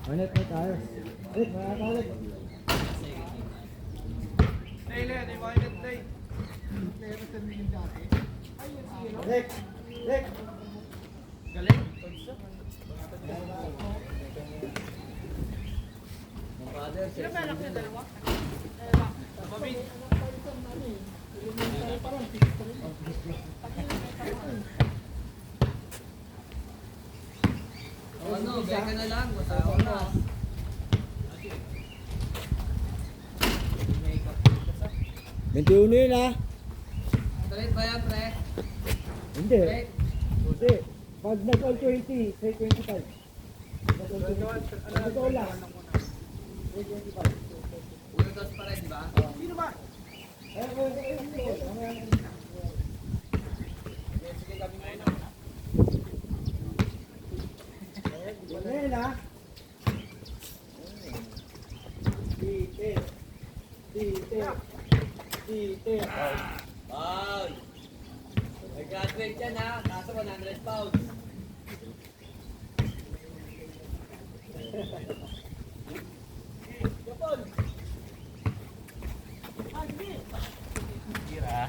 Ulit na tayo. Ulit, mga ulit. Taylor, di ba ulit tayo? Rick! Rick! Galing. Sino ba anak niya dalawa? Mabit. Ano, beka na lang, matawa na. Binti-uno yun ha? Straight ba yan, pre? Hindi. Straight? Hindi. Pag nag-all 20, say 25. Nag-all 20. Nag-all lang. Say 25. Ulo dos pa rin, di ba? Sino ba? Sige kami muna. Wala yun ha? Dite. Dite. Dite. Wow! May graduate yan ha, kaso 100 pounds. Japon! Gira.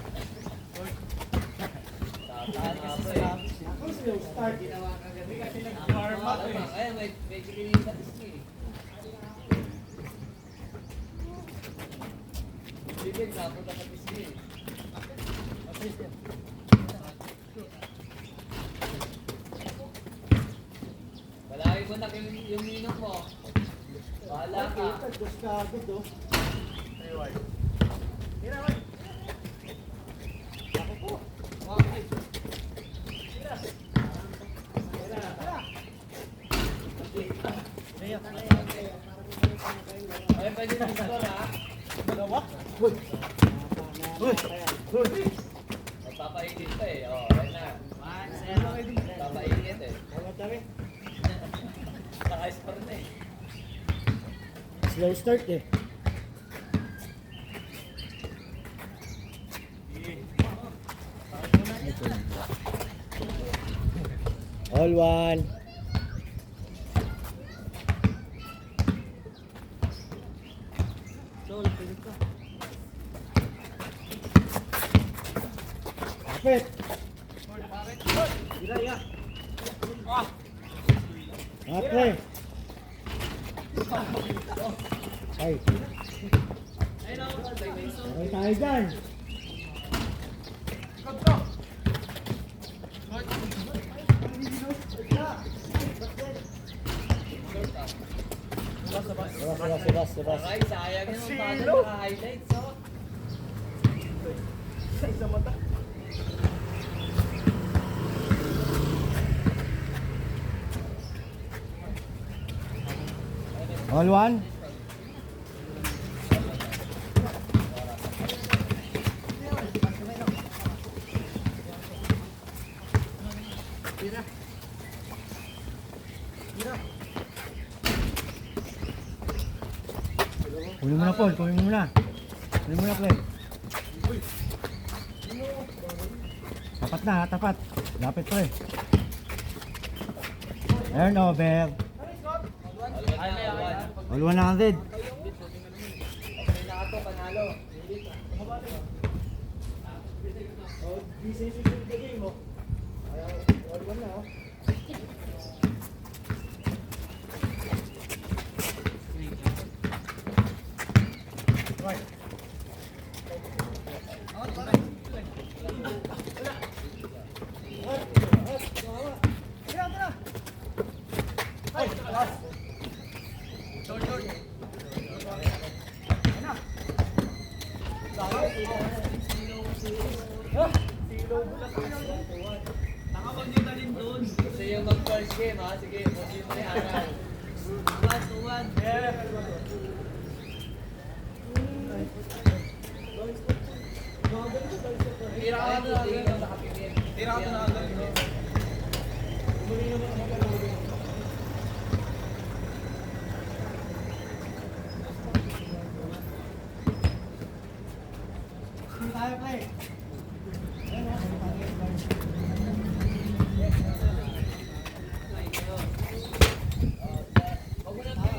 Tataan ka pre. Ako slow start. Ginawa ka gabi kasi Warm up eh. Kaya may chikinita disney. Bibig na, punta sa disney. Balaki mo na yung ninong mo. Bahala ka. Tapos ka agad oh. Gira, boy. Ako po. Ay, pwede na score ha. Dalawa? Uy! Uy! Uy! Magpapainit pa eh. Oh, ayun na. Magpapainit eh. Ano kami? Naka-score na eh. Slow start eh. All one. Kapit. Gira, ya. Kapre. Ay. Okay tayo dyan. Labas. Aray, sayang yung paano naka-highlights oh. Sa mata. All one. Kunin mo na, Paul. Kunin mo muna. Kunin mo na, Clay. Tapat na, ha? Tapat. Lapit to eh. Turn over. All 100. Okay na ako, panalo. Gusto yung mag-first game ha? Sige, pusin mo yung araw. 1-1. Tira ka na agad. Tira ka na agad. Tayo, Clay. Huwag mo na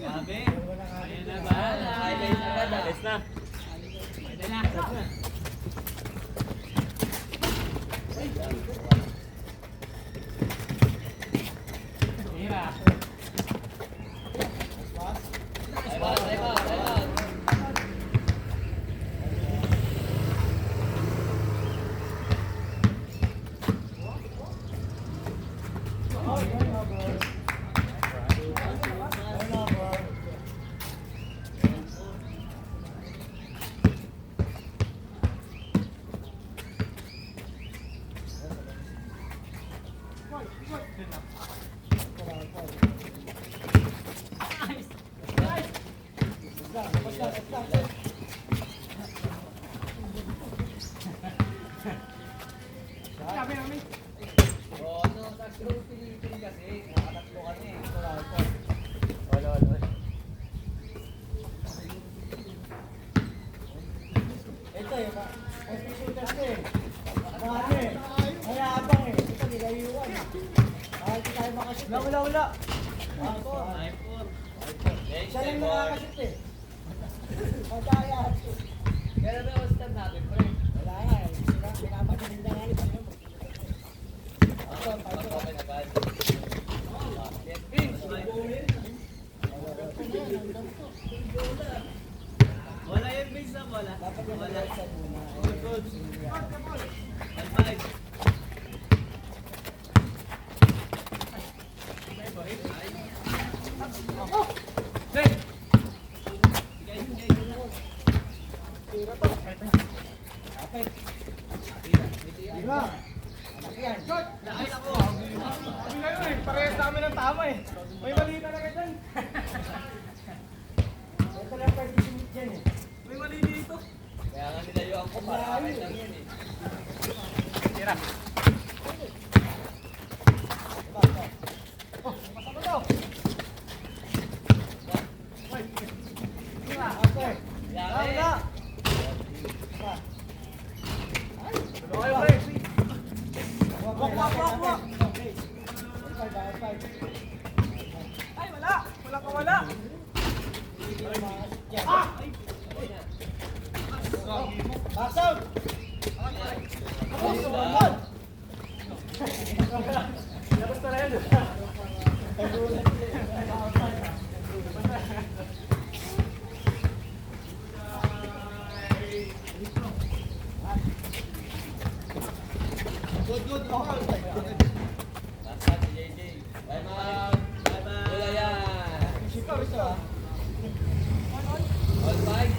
Grabe. Ayan na ba? Highlights agad ah. Ayos na. Pwede na. Tira. Time out, time out, time out. O ano, sa Astro Philippine kasi, nakatatlo kami. Ito eh, shooters ko eh. Ano eh, mayabang eh. Ito nilayuan. Kahit di tayo makashoot eh. Wala. Ako, iPhone. siya lang nakakashoot eh. Madaya. Kaya na ba stand natin, pre? Wala nga eh. Pinapakinig na nga nito. Pag-open agad. Wala yung base na bola. Dapat yung sa muna. Good. And five. Diba? Yan. Parehas namin ng tama eh. May mali talaga dyan. Ito lang pwede sumit dyan eh. May mali dito. Kaya nga nilayuan ko para akin lang yun eh. Tira. Oh, masama daw. Okay. Yari. Okay, pre. Wak. Ay, wala. Wala ka wala. Pass out! Labas na rin. Good. Last time si JJ. Time out. Wala yan. All five. All five.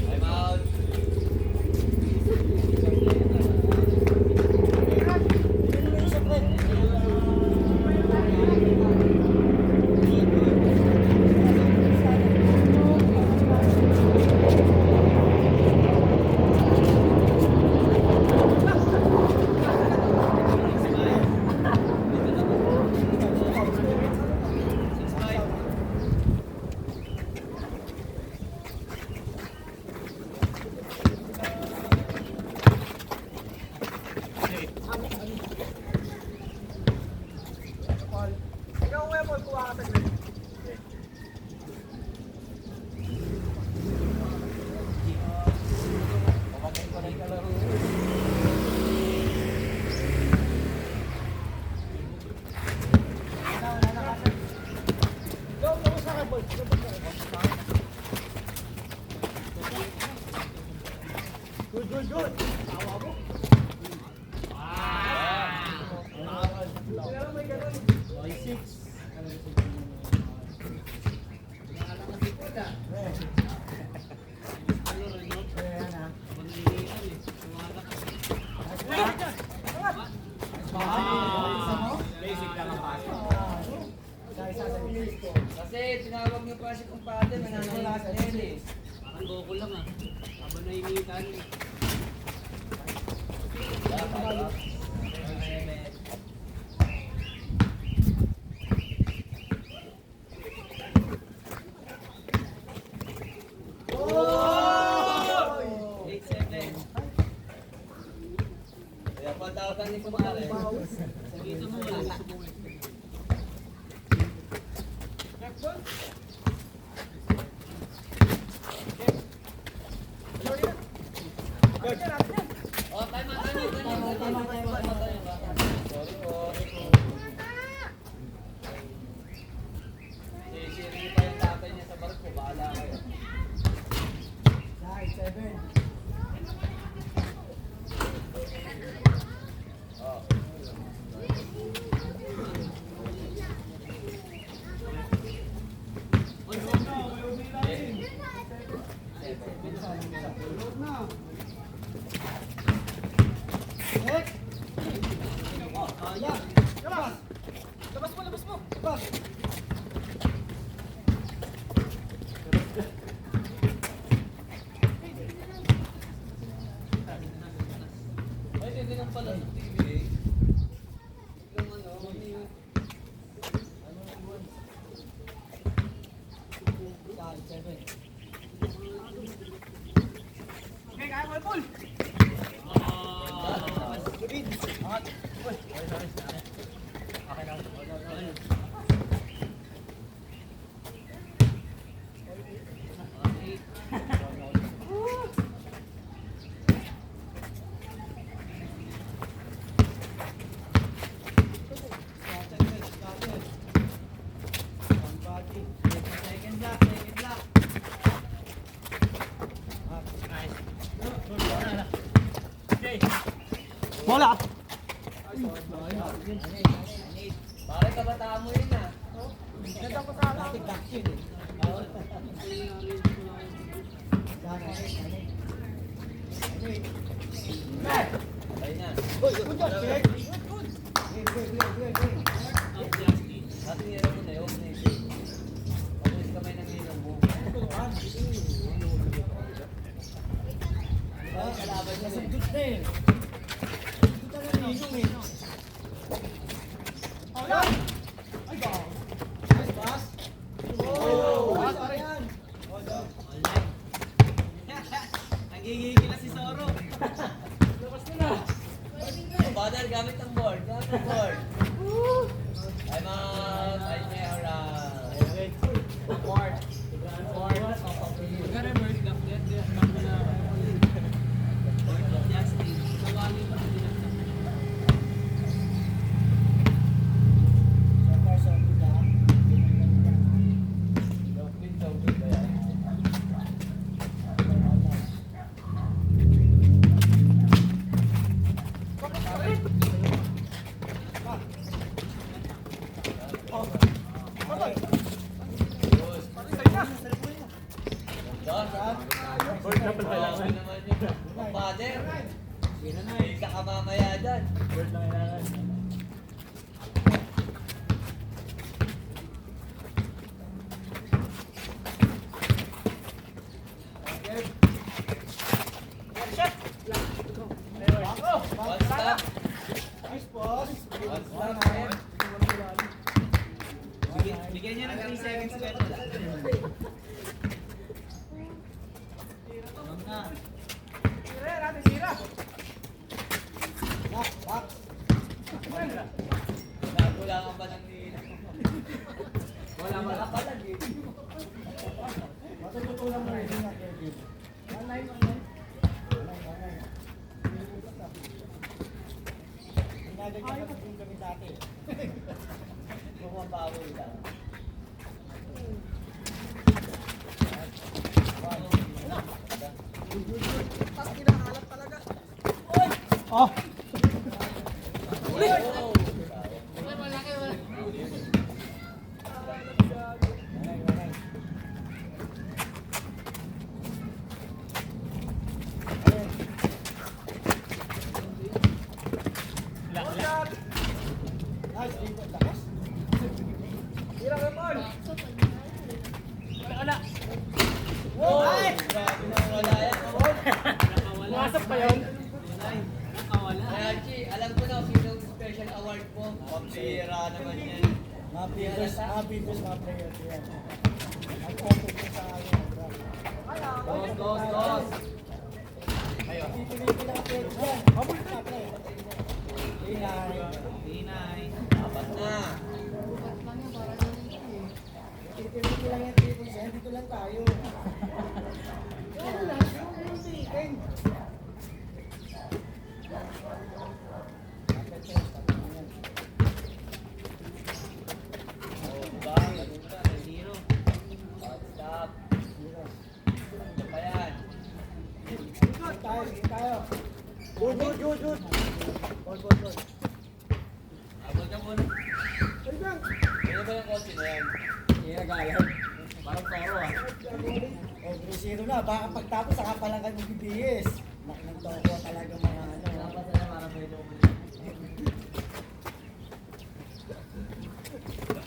Time out. Basic lang ang pass. Isa-isa sa bilis ko. Kasi tinawag niyo pa si kumpadre, mananahimik na yan eh. Parang goko lang ah. Habang nainitan eh. Oh! 8-7. Kaya 1,000 ni kumpadre. Dito mo wala sa buhay. Oh, time out, time out. Sorry po. Sisirin pa yung tatay niya sa barko, bahala kayo. Side, 7. Oh. Next! Ayan! Labas! Labas mo, labas mo. Labas! Ay, hindi lang pala sa TV eh. Yung ano, yung... Side, 7. Okay, kaya mo Paul. Lubid! Angat! Uy! Okay lang. Started, guys, started. One body. Second block, second block. Up. Nice. Okay. Bola! Pare, kabataan mo yun ah. Dati duck yun eh. Patay na. Uy, good job, Greg. Good. Good. Up Justin. At nira mo na yun. Pag-ulis kamay ng ninong mo. Kalaban niya sa good na eh. Good na lang ninong eh. Ayan! Ay, ba? Nice pass. Oh! Pass pa yan. Online. Nagigigil na si Soro. Labas mo na. Father, gamit ang board. Gamit ang board. I'm out. I'm around. Award. Gara bird lock that. Justin. Kawali pa rin lang. Pinto, ba yan? Board na pala. Naman yung father. Isa ka mamaya dyan. Bird lang kailangan. One stop. Nice pass. One stop, man. Bigyan niya ng 3 seconds kwenta. Tamam na. Back, back. Nagulangan pa ng ninang. Wala makapalag eh. Matututunan mo rin na, Kevin. Online. Ginagay ka yung kami dati. Bumabawal lang. Oh! pa yun? Nakawala. Kaya, Chi, alam ko na sino yung special award mo. Pampira naman yan. Mga previous, mga players yan. Ang focus ko sa akin. Dos. Pipilitin lang players yan. Habol na, pre. Inay. Dapat na. Pipilitin lang yan, triples yan. Dito lang tayo. Yan lang, yung chicken. Oh, ba? Ganun ka. Zero. Stop. Ano pa yan? Tayo. Good. Abot ka muna. Ay, bang. Ano ba yung kotse na yan? Parang toro ah. Oh, 3-0 na. Baka pagtapos, saka pa lang kayo magbibihis. Nagtoko talaga mga ano. Dapat na parang medyo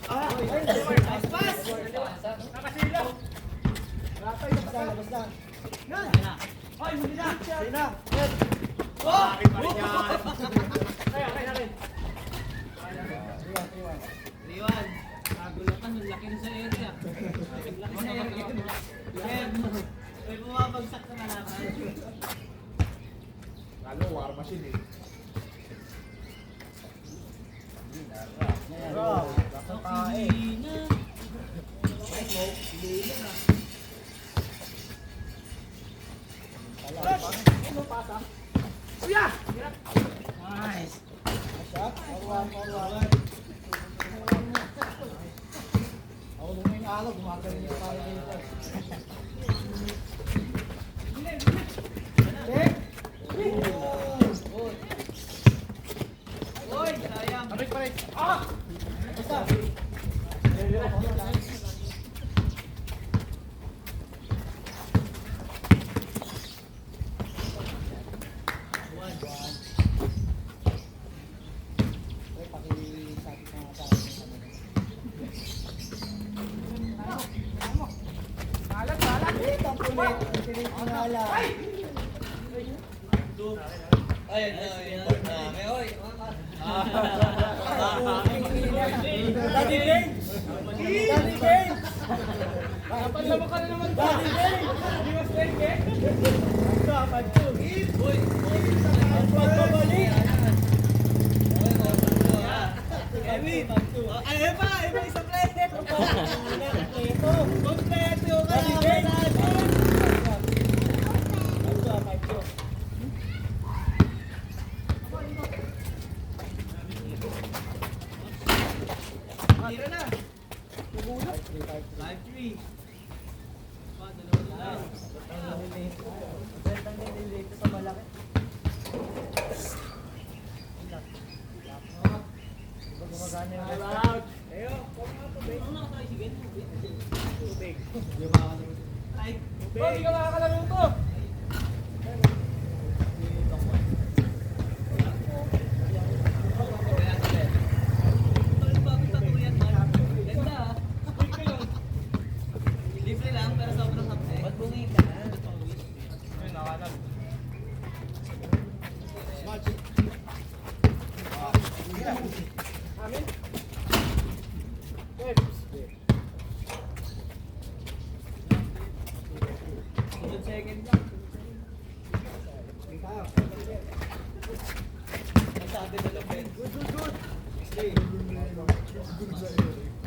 Nice pass! Nakasilaw. Labas lang. Yan! na. Ay, huli na! Huli na! Yan! Bakit pa rin yan? Kaya na rin. Iwan. Liwan. Nagulutan, ang laki na sa area. Ang laki sa area. Ken, may bumabagsak na naman. Lalo, war machine eh. Yan. Okay na. Nice. Shot. Forward. Ako nung may araw, gumagaling yung kaya dito. Check! Uy, sayang. Abit pa rin. Basta! Ayun na, yung board namin. Oy, Daddy James! Daddy James! Napanlamo ka na naman. Daddy James! Hindi mas like eh. Uy! Pagbabalik! Kevin. Ay, iba isang play. Kompleto! Kompleto ka Daddy na. James! Tira na. 5-3. Dalawa na. Gumagana yung Out. Ano nakatry si Gen? Tubig. Ay, Oh, hindi ka makakalaro to. libre lang, pero sobrang hapte. Ba't bungi ka na? Ayun, nakalag. Amin? Sunod second lang. Nagsabi na lang, Ben.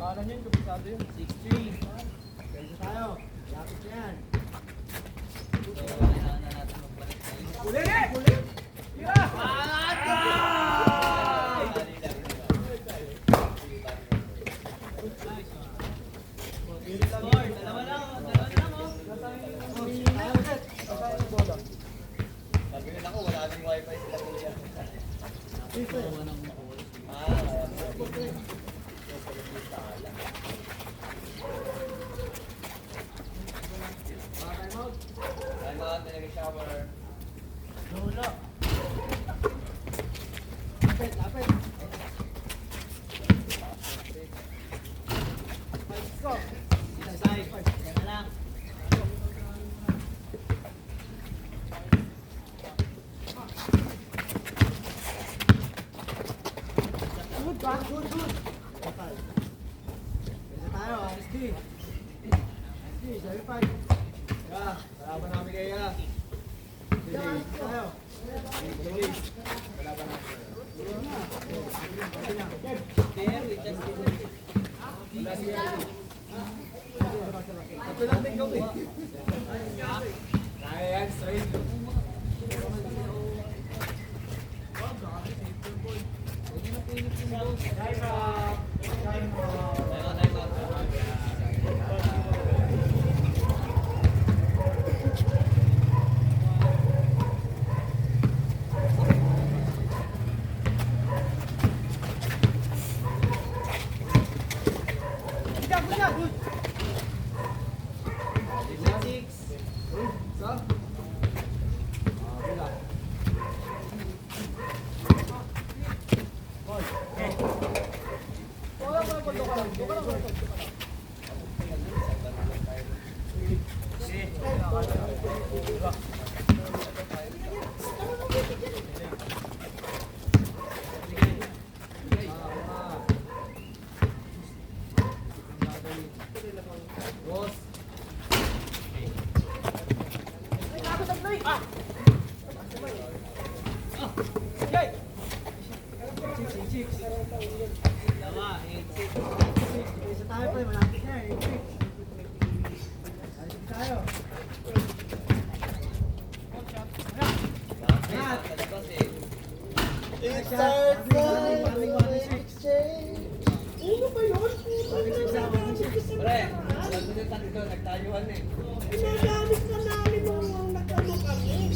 Kanan yun, kapisado yun. 6-3. Pwede tayo. Lapit na yan. Kailangan na natin magbalik tayo. Uli! Uli! Tira! Score, dalawa lang oh. Sabi nila ko, wala nang wifi sila kuya. Dalawa ng makuha. Kaya mo. Time out, nag-shower. Lula. Lapit. Isang side. Yan na lang. Sabi pa. Yeah, kalaban namin kaya. Sige, tayo. Sige. Kalaban namin. Jerry, just Wala si Jerry. Ito lang din gawin. Kaya yan, straight. Boss. Isa tayo pa, malapit na eh. Ayos tayo. It's our time. Uno ba yun? Pre, sabi nyo tatlo, nagtayuan eh. Pinagamit na namin nung nagkano kami.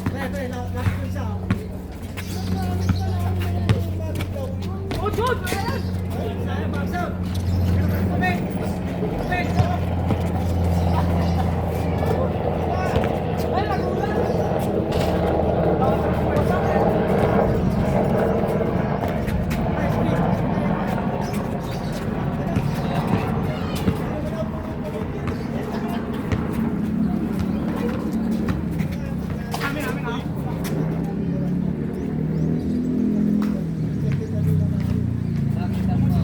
Pre, lapit ko isa. Nagamit na namin nung gamit daw yun. Oh, John! Ayan! Tayo, Maxon! Kumik! Kumik! Ay, nagulat! Nakita mo.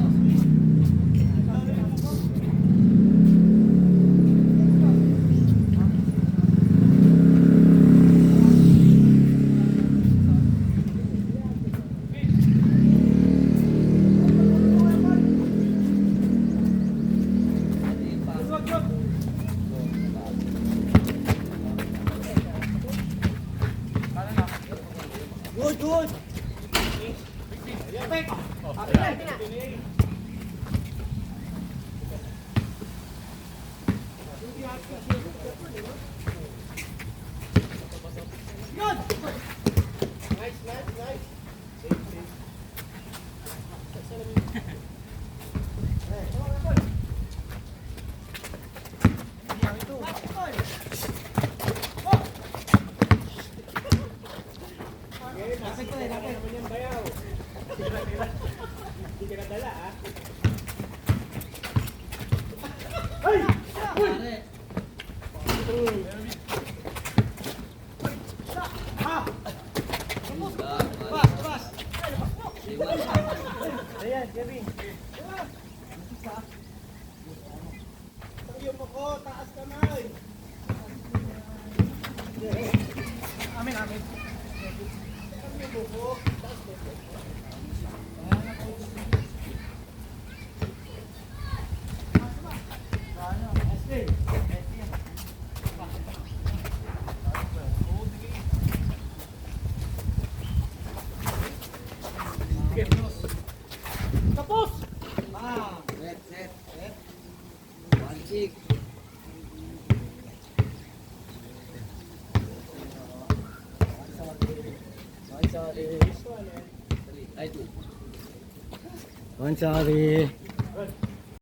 Good, good! Good! Lapit ko eh, lapit. Pare, Bas, bas! iwan. Ayan, Kevin. Yung ako, taas kamay. Amin, amin. Yung buko, taas buko. Ano? SP. Tapos! Ah! Set, set. One chick. Sorry. Three. Ay, two. One sorry.